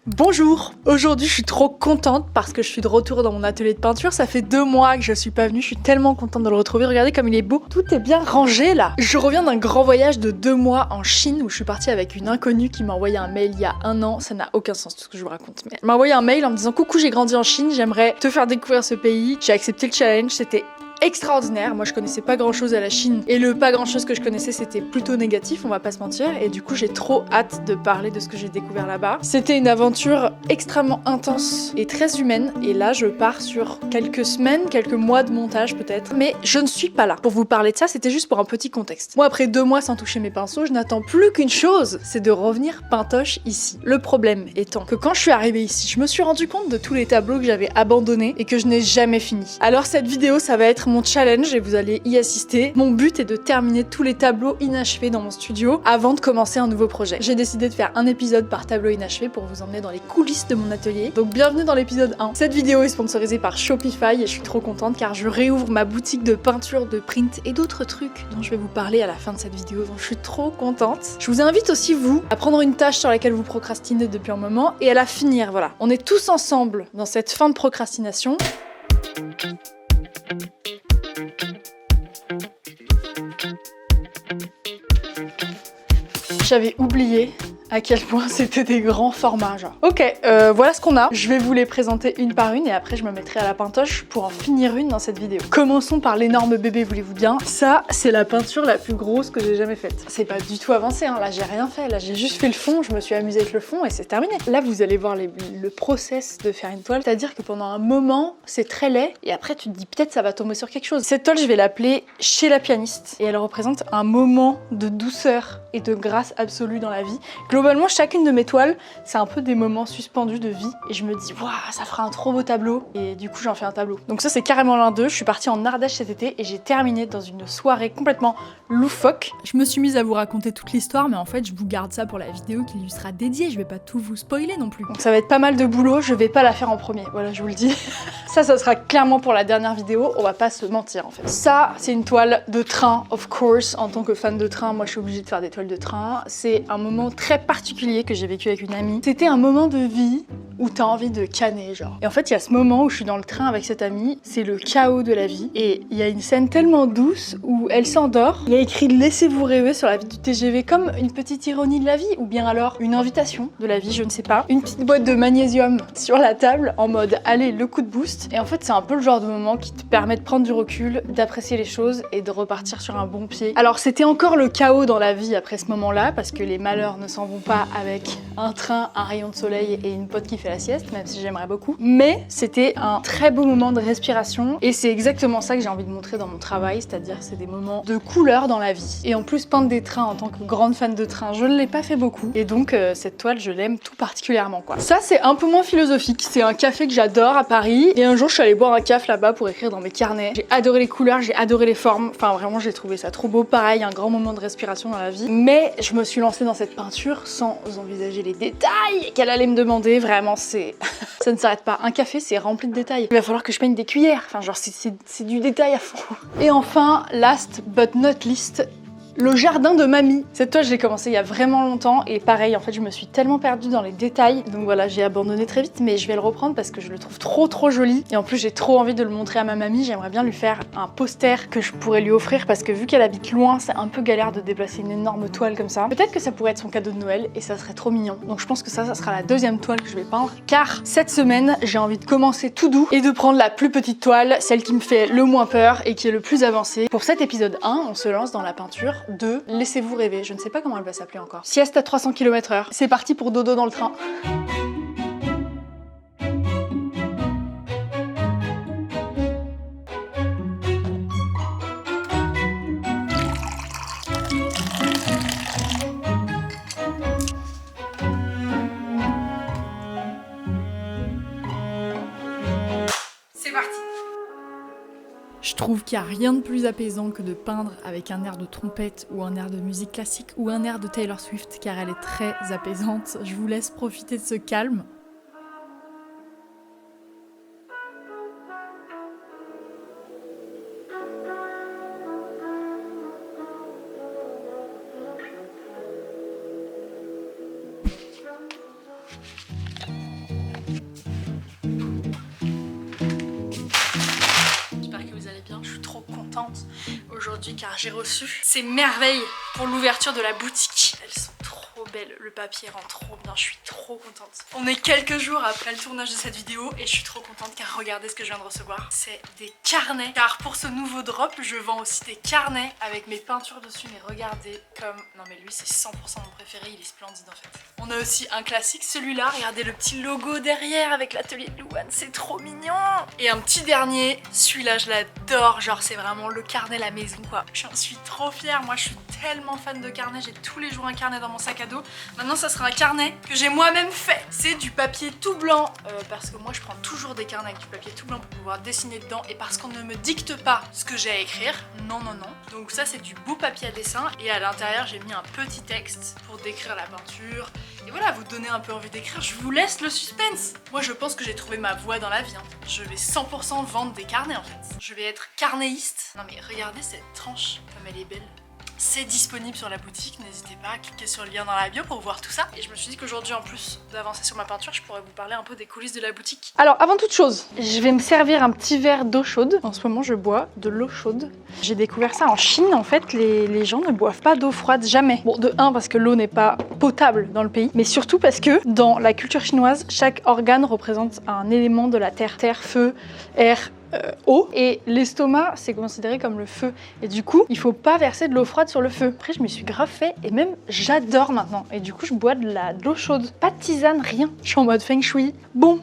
Bonjour! Aujourd'hui je suis trop contente parce que je suis de retour dans mon atelier de peinture. Ça fait 2 mois que je suis pas venue, je suis tellement contente de le retrouver. Regardez comme il est beau, tout est bien rangé là. Je reviens d'un grand voyage de 2 mois en Chine où je suis partie avec une inconnue qui m'a envoyé un mail il y a 1 an. Ça n'a aucun sens tout ce que je vous raconte. Mais elle m'a envoyé un mail en me disant coucou, j'ai grandi en Chine, j'aimerais te faire découvrir ce pays. J'ai accepté le challenge, c'était extraordinaire. Moi je connaissais pas grand chose à la Chine et le pas grand chose que je connaissais c'était plutôt négatif, on va pas se mentir, et du coup j'ai trop hâte de parler de ce que j'ai découvert là-bas. C'était une aventure extrêmement intense et très humaine, et là je pars sur quelques semaines, quelques mois de montage peut-être, mais je ne suis pas là pour vous parler de ça, c'était juste pour un petit contexte. Moi après 2 mois sans toucher mes pinceaux, je n'attends plus qu'une chose, c'est de revenir pintoche ici. Le problème étant que quand je suis arrivée ici, je me suis rendu compte de tous les tableaux que j'avais abandonnés et que je n'ai jamais fini. Alors cette vidéo ça va être mon challenge et vous allez y assister. Mon but est de terminer tous les tableaux inachevés dans mon studio avant de commencer un nouveau projet. J'ai décidé de faire un épisode par tableau inachevé pour vous emmener dans les coulisses de mon atelier. Donc bienvenue dans l'épisode 1. Cette vidéo est sponsorisée par Shopify et je suis trop contente car je réouvre ma boutique de peinture, de print et d'autres trucs dont je vais vous parler à la fin de cette vidéo. Donc je suis trop contente. Je vous invite aussi vous à prendre une tâche sur laquelle vous procrastinez depuis un moment et à la finir. Voilà. On est tous ensemble dans cette fin de procrastination. J'avais oublié à quel point c'était des grands formats, genre. Ok, voilà ce qu'on a. Je vais vous les présenter une par une et après je me mettrai à la pintoche pour en finir une dans cette vidéo. Commençons par l'énorme bébé, voulez-vous bien. Ça, c'est la peinture la plus grosse que j'ai jamais faite. C'est pas du tout avancé, hein. Là j'ai rien fait. Là j'ai juste fait le fond, je me suis amusée avec le fond et c'est terminé. Là vous allez voir le process de faire une toile. C'est-à-dire que pendant un moment, c'est très laid et après tu te dis peut-être ça va tomber sur quelque chose. Cette toile, je vais l'appeler Chez la pianiste et elle représente un moment de douceur et de grâce absolue dans la vie. Globalement, chacune de mes toiles, c'est un peu des moments suspendus de vie et je me dis waouh, ça fera un trop beau tableau et du coup j'en fais un tableau. Donc ça c'est carrément l'un d'eux. Je suis partie en Ardèche cet été et j'ai terminé dans une soirée complètement loufoque. Je me suis mise à vous raconter toute l'histoire, mais en fait je vous garde ça pour la vidéo qui lui sera dédiée, je vais pas tout vous spoiler non plus. Donc ça va être pas mal de boulot, je vais pas la faire en premier, voilà je vous le dis. Ça sera clairement pour la dernière vidéo, on va pas se mentir en fait. Ça c'est une toile de train, of course, en tant que fan de train, moi je suis obligée de faire des toiles de train. C'est un moment très particulier que j'ai vécu avec une amie. C'était un moment de vie où t'as envie de canner, genre. Et en fait, il y a ce moment où je suis dans le train avec cette amie, c'est le chaos de la vie. Et il y a une scène tellement douce où elle s'endort. Il y a écrit laissez-vous rêver sur la vie du TGV, comme une petite ironie de la vie, ou bien alors une invitation de la vie, je ne sais pas. Une petite boîte de magnésium sur la table en mode allez, le coup de boost. Et en fait, c'est un peu le genre de moment qui te permet de prendre du recul, d'apprécier les choses et de repartir sur un bon pied. Alors, c'était encore le chaos dans la vie après ce moment-là, parce que les malheurs ne s'en vont pas avec un train, un rayon de soleil et une pote qui fait la sieste, même si j'aimerais beaucoup. Mais c'était un très beau moment de respiration et c'est exactement ça que j'ai envie de montrer dans mon travail, c'est-à-dire c'est des moments de couleur dans la vie. Et en plus, peindre des trains en tant que grande fan de train, je ne l'ai pas fait beaucoup. Et donc cette toile, je l'aime tout particulièrement quoi. Ça, c'est un peu moins philosophique. C'est un café que j'adore à Paris. Et un jour, je suis allée boire un café là-bas pour écrire dans mes carnets. J'ai adoré les couleurs, j'ai adoré les formes. Enfin, vraiment, j'ai trouvé ça trop beau. Pareil, un grand moment de respiration dans la vie. Mais je me suis lancée dans cette peinture sans envisager les détails qu'elle allait me demander. Vraiment, c'est... ça ne s'arrête pas. Un café, c'est rempli de détails. Il va falloir que je peigne des cuillères. Enfin, genre, c'est du détail à fond. Et enfin, last but not least, le jardin de mamie. Cette toile, je l'ai commencé il y a vraiment longtemps et pareil, en fait, je me suis tellement perdue dans les détails. Donc voilà, j'ai abandonné très vite, mais je vais le reprendre parce que je le trouve trop joli. Et en plus, j'ai trop envie de le montrer à ma mamie. J'aimerais bien lui faire un poster que je pourrais lui offrir parce que vu qu'elle habite loin, c'est un peu galère de déplacer une énorme toile comme ça. Peut-être que ça pourrait être son cadeau de Noël et ça serait trop mignon. Donc je pense que ça sera la deuxième toile que je vais peindre. Car cette semaine, j'ai envie de commencer tout doux et de prendre la plus petite toile, celle qui me fait le moins peur et qui est le plus avancée. Pour cet épisode 1, on se lance dans la peinture de Laissez-vous rêver. Je ne sais pas comment elle va s'appeler encore. Sieste à 300 km/h. C'est parti pour dodo dans le train. C'est parti. Je trouve qu'il n'y a rien de plus apaisant que de peindre avec un air de trompette ou un air de musique classique ou un air de Taylor Swift car elle est très apaisante. Je vous laisse profiter de ce calme. aujourd'hui car j'ai reçu ces merveilles pour l'ouverture de la boutique. Elles sont trop belle, le papier rend trop bien, je suis trop contente. On est quelques jours après le tournage de cette vidéo et je suis trop contente car regardez ce que je viens de recevoir. C'est des carnets, car pour ce nouveau drop, je vends aussi des carnets avec mes peintures dessus, mais regardez comme... Non mais lui c'est 100% mon préféré, il est splendide en fait. On a aussi un classique, celui-là, regardez le petit logo derrière avec l'atelier de Louane, c'est trop mignon. Et un petit dernier, celui-là je l'adore, genre c'est vraiment le carnet la maison quoi. J'en suis trop fière, moi je suis tellement fan de carnet, j'ai tous les jours un carnet dans mon sac à dos. Maintenant ça sera un carnet que j'ai moi-même fait. C'est du papier tout blanc parce que moi je prends toujours des carnets avec du papier tout blanc pour pouvoir dessiner dedans et parce qu'on ne me dicte pas ce que j'ai à écrire. Non. Donc ça c'est du beau papier à dessin et à l'intérieur j'ai mis un petit texte pour décrire la peinture. Et voilà, vous donner un peu envie d'écrire, je vous laisse le suspense. Moi je pense que j'ai trouvé ma voie dans la vie. Je vais 100% vendre des carnets en fait. Je vais être carnéiste. Non mais regardez cette tranche comme elle est belle. C'est disponible sur la boutique, n'hésitez pas à cliquer sur le lien dans la bio pour voir tout ça. Et je me suis dit qu'aujourd'hui, en plus d'avancer sur ma peinture, je pourrais vous parler un peu des coulisses de la boutique. Alors avant toute chose, je vais me servir un petit verre d'eau chaude. En ce moment, je bois de l'eau chaude. J'ai découvert ça en Chine, en fait, les gens ne boivent pas d'eau froide, jamais. Bon, de un, parce que l'eau n'est pas potable dans le pays, mais surtout parce que dans la culture chinoise, chaque organe représente un élément de la terre. Terre, feu, air, eau, et l'estomac c'est considéré comme le feu et du coup il faut pas verser de l'eau froide sur le feu. Après je me suis grave fait et même j'adore maintenant et du coup je bois de l'eau chaude, pas de tisane, rien. Je suis en mode feng shui. Bon,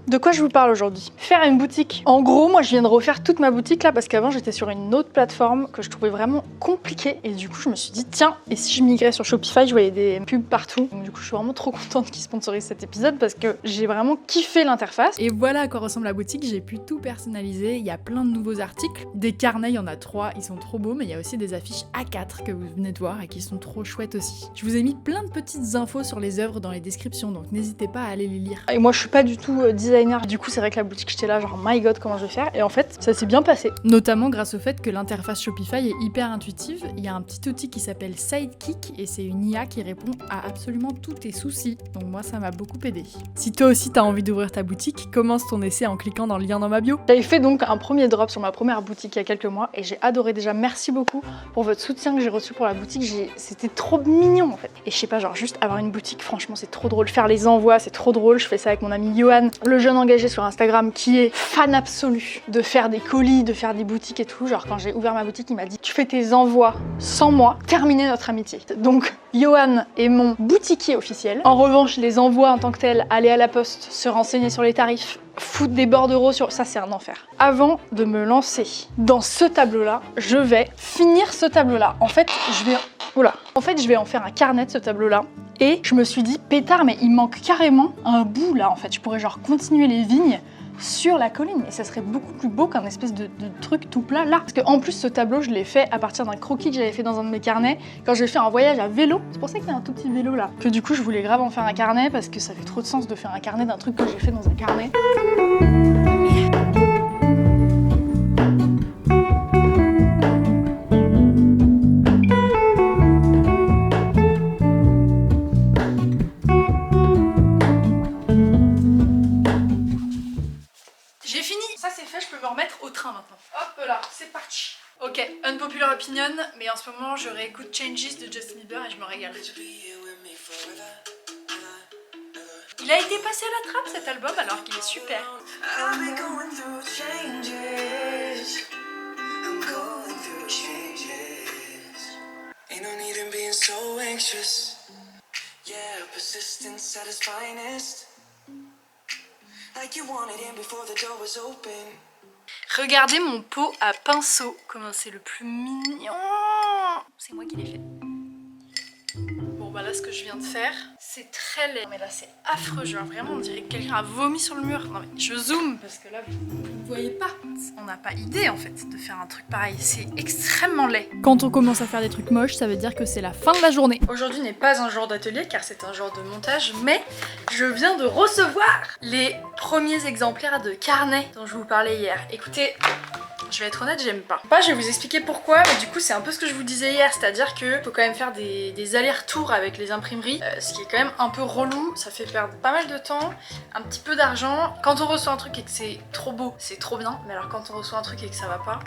de quoi je vous parle aujourd'hui? Faire une boutique. En gros, moi je viens de refaire toute ma boutique là parce qu'avant j'étais sur une autre plateforme que je trouvais vraiment compliquée et du coup je me suis dit tiens, et si je migrais sur Shopify, je voyais des pubs partout. Donc du coup je suis vraiment trop contente qu'ils sponsorisent cet épisode parce que j'ai vraiment kiffé l'interface. Et voilà à quoi ressemble la boutique, j'ai pu tout personnaliser, il y a plein de nouveaux articles. Des carnets, il y en a 3, ils sont trop beaux, mais il y a aussi des affiches A4 que vous venez de voir et qui sont trop chouettes aussi. Je vous ai mis plein de petites infos sur les œuvres dans les descriptions, donc n'hésitez pas à aller les lire. Et moi je suis pas du tout designer. Du coup, c'est vrai que la boutique, j'étais là, genre, my god, comment je vais faire? Et en fait, ça s'est bien passé. Notamment grâce au fait que l'interface Shopify est hyper intuitive. Il y a un petit outil qui s'appelle Sidekick et c'est une IA qui répond à absolument tous tes soucis. Donc moi, ça m'a beaucoup aidé. Si toi aussi t'as envie d'ouvrir ta boutique, commence ton essai en cliquant dans le lien dans ma bio. J'avais fait donc un premier drop sur ma première boutique il y a quelques mois et j'ai adoré déjà. Merci beaucoup pour votre soutien que j'ai reçu pour la boutique. C'était trop mignon en fait. Et je sais pas, genre juste avoir une boutique, franchement, c'est trop drôle. Faire les envois, c'est trop drôle. Je fais ça avec mon ami Johan, le jeune engagé sur Instagram qui est fan absolu de faire des colis, de faire des boutiques et tout. Genre quand j'ai ouvert ma boutique, il m'a dit tu fais tes envois sans moi, terminez notre amitié. Donc Johan est mon boutiquier officiel. En revanche, les envois en tant que tels, aller à la poste, se renseigner sur les tarifs, foutre des bordereaux sur... ça c'est un enfer. Avant de me lancer dans ce tableau-là, je vais finir ce tableau-là. En fait, je vais en faire un carnet de ce tableau-là. Et je me suis dit, pétard, mais il manque carrément un bout là en fait. Je pourrais genre continuer les vignes sur la colline et ça serait beaucoup plus beau qu'un espèce de truc tout plat là. Parce qu'en plus ce tableau je l'ai fait à partir d'un croquis que j'avais fait dans un de mes carnets quand j'ai fait un voyage à vélo. C'est pour ça qu'il y a un tout petit vélo là. Que du coup je voulais grave en faire un carnet parce que ça fait trop de sens de faire un carnet d'un truc que j'ai fait dans un carnet. Maintenant. Hop là, c'est parti. Ok, unpopular opinion, mais en ce moment je réécoute Changes de Justin Bieber et je me régale. Il a été passé à la trappe cet album alors qu'il est super. Regardez mon pot à pinceau, comment c'est le plus mignon. C'est moi qui l'ai fait. Bon bah là ce que je viens de faire, c'est très laid. Mais là c'est affreux, genre vraiment on dirait que quelqu'un a vomi sur le mur. Non mais je zoome parce que là vous ne voyez pas. On n'a pas idée en fait de faire un truc pareil, c'est extrêmement laid. Quand on commence à faire des trucs moches, ça veut dire que c'est la fin de la journée. Aujourd'hui n'est pas un jour d'atelier car c'est un jour de montage, mais je viens de recevoir les premiers exemplaires de carnet dont je vous parlais hier. Écoutez, je vais être honnête, j'aime pas. Je vais vous expliquer pourquoi, mais du coup c'est un peu ce que je vous disais hier, c'est-à-dire que faut quand même faire des allers-retours avec les imprimeries, ce qui est quand même un peu relou, ça fait perdre pas mal de temps, un petit peu d'argent. Quand on reçoit un truc et que c'est trop beau, c'est trop bien, mais alors quand on reçoit un truc et que ça va pas,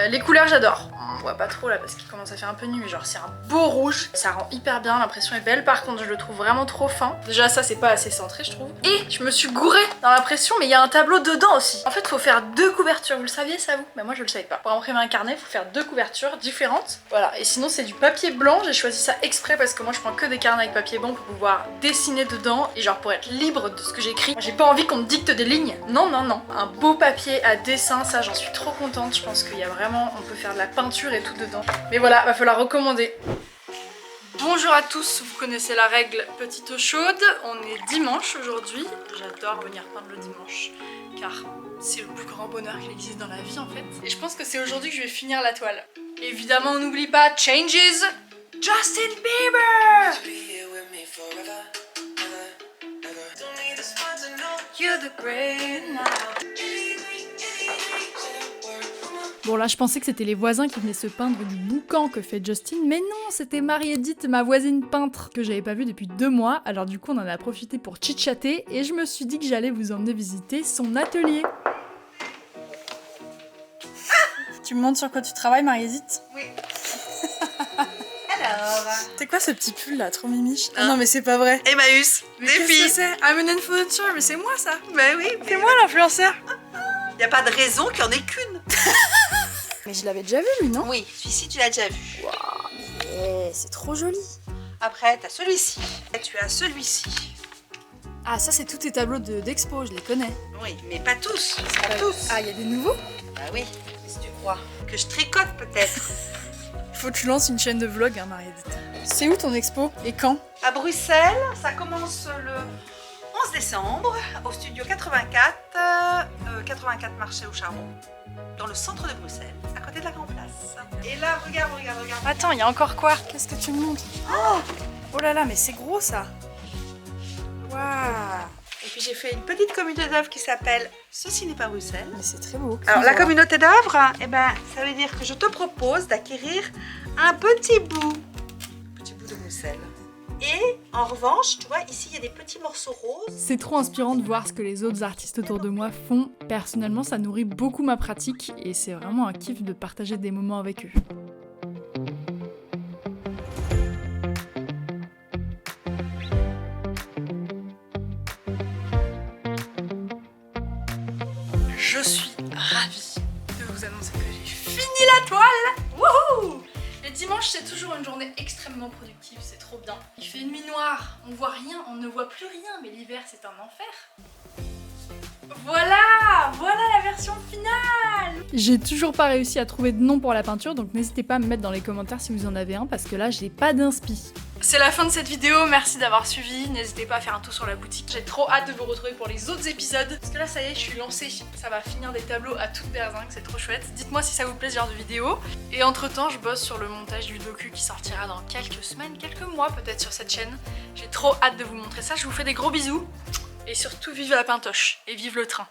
Les couleurs j'adore. On voit pas trop là parce qu'il commence à faire un peu nuit, mais genre c'est un beau rouge. Ça rend hyper bien, l'impression est belle. Par contre je le trouve vraiment trop fin. Déjà ça c'est pas assez centré je trouve. Et je me suis gourée dans l'impression, mais il y a un tableau dedans aussi. En fait faut faire 2 couvertures, vous le saviez ça vous? Mais moi je le savais pas. Pour imprimer un carnet faut faire 2 couvertures différentes. Voilà, et sinon c'est du papier blanc. J'ai choisi ça exprès parce que moi je prends que des carnets avec papier blanc pour pouvoir dessiner dedans. Et genre pour être libre de ce que j'écris. J'ai pas envie qu'on me dicte des lignes. Non, non, non. Un beau papier à dessin, ça j'en suis trop contente. Je pense qu'il y a vraiment, on peut faire de la peinture et tout dedans. Mais voilà, va falloir recommander. Bonjour à tous, vous connaissez la règle petite eau chaude. On est dimanche aujourd'hui. J'adore venir peindre le dimanche car c'est le plus grand bonheur qu'il existe dans la vie en fait. Et je pense que c'est aujourd'hui que je vais finir la toile. Évidemment, on n'oublie pas Changes, Justin Bieber. You're the great now. Bon là je pensais que c'était les voisins qui venaient se peindre du boucan que fait Justin, mais non, c'était Marie-Edith, ma voisine peintre, que j'avais pas vue depuis 2 mois, alors du coup on en a profité pour chitchatter et je me suis dit que j'allais vous emmener visiter son atelier. Tu me montres sur quoi tu travailles Marie-Edith? Oui. Alors. C'est quoi ce petit pull là, trop mimiche? Ah non mais c'est pas vrai. Emmaüs, Mais des qu'est-ce que filles. c'est? I'm an influencer, mais c'est moi ça. Ben oui, C'est moi l'influenceur. y a pas de raison qu'il n'y en ait qu'une. Mais je l'avais déjà vu lui, non? Oui, celui-ci tu l'as déjà vu. Mais c'est trop joli. Après, t'as celui-ci. Et tu as celui-ci. Ah ça c'est tous tes tableaux d'expo, je les connais. Oui, mais pas tous. Pas tous. Ah il y a des nouveaux? Bah oui, si tu crois. Que je tricote peut-être. Faut que tu lances une chaîne de vlog hein Marie-Edith. C'est où ton expo? Et quand? À Bruxelles, ça commence le 11 décembre au studio 84, 84 marché au Charron, dans le centre de Bruxelles, à côté de la Grand Place. Et là, regarde. Attends, il y a encore quoi? Qu'est-ce que tu me montres? Oh là là, mais c'est gros ça. Waouh. Et puis j'ai fait une petite communauté d'œuvres qui s'appelle Ceci n'est pas Bruxelles. Mais c'est très beau. Alors la communauté d'œuvres, eh ben, ça veut dire que je te propose d'acquérir un petit bout de Bruxelles. Et en revanche, tu vois, ici il y a des petits morceaux roses. C'est trop inspirant de voir ce que les autres artistes autour de moi font. Personnellement, ça nourrit beaucoup ma pratique et c'est vraiment un kiff de partager des moments avec eux. Je suis ravie de vous annoncer que j'ai fini la toile. Wouhou! Les dimanches c'est toujours une journée extrêmement productive, c'est trop bien. Il fait une nuit noire, on voit rien, on ne voit plus rien, mais l'hiver c'est un enfer. Voilà la version finale. J'ai toujours pas réussi à trouver de nom pour la peinture, donc n'hésitez pas à me mettre dans les commentaires si vous en avez un, parce que là j'ai pas d'inspi. C'est la fin de cette vidéo, merci d'avoir suivi, n'hésitez pas à faire un tour sur la boutique. J'ai trop hâte de vous retrouver pour les autres épisodes, parce que là ça y est, je suis lancée. Ça va finir des tableaux à toute berzingue, c'est trop chouette. Dites-moi si ça vous plaît ce genre de vidéo. Et entre temps, je bosse sur le montage du docu qui sortira dans quelques semaines, quelques mois peut-être sur cette chaîne. J'ai trop hâte de vous montrer ça, je vous fais des gros bisous. Et surtout, vive la pintoche et vive le train.